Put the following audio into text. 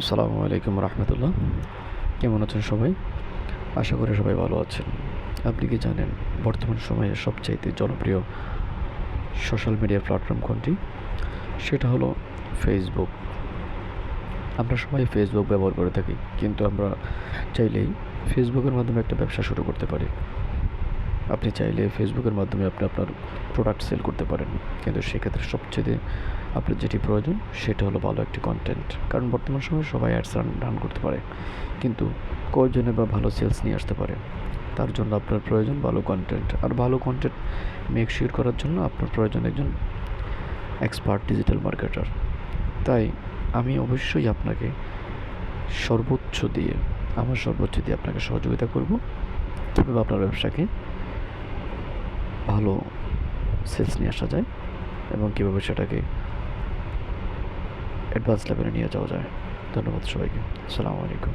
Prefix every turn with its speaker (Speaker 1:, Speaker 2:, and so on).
Speaker 1: আসসালামু আলাইকুম রহমতুল্লাহ। কেমন আছেন সবাই? আশা করি সবাই ভালো আছেন। আপনি কি জানেন বর্তমান সময়ে সবচাইতে জনপ্রিয় সোশ্যাল মিডিয়া প্ল্যাটফর্ম কোনটি? সেটা হলো ফেসবুক। আমরা সবাই ফেসবুক ব্যবহার করে থাকি, কিন্তু আমরা চাইলেই ফেসবুকের মাধ্যমে একটা ব্যবসা শুরু করতে পারি। আপনি চাইলে ফেসবুকের মাধ্যমে আপনি আপনার প্রোডাক্ট সেল করতে পারেন, কিন্তু সেক্ষেত্রে সবচেয়ে আপনার যেটি প্রয়োজন সেটা হলো ভালো একটি কন্টেন্ট। কারণ বর্তমান সময়ে সবাই অ্যাডস রান করতে পারে, কিন্তু কয়জনে বা ভালো সেলস নিয়ে আসতে পারে? তার জন্য আপনার প্রয়োজন ভালো কন্টেন্ট, আর ভালো কন্টেন্ট মেক শিওর করার জন্য আপনার প্রয়োজন একজন এক্সপার্ট ডিজিটাল মার্কেটার। তাই আমি অবশ্যই আপনাকে সর্বোচ্চ দিয়ে সর্বোচ্চ দিয়ে আপনাকে সহযোগিতা করব, কীভাবে আপনার ব্যবসাকে ভালো সেলস নিয়ে আসা যায় এবং কীভাবে সেটাকে অ্যাডভান্স লেভেলে নিয়ে যাওয়া যায়। ধন্যবাদ সবাইকে। আসসালামু আলাইকুম।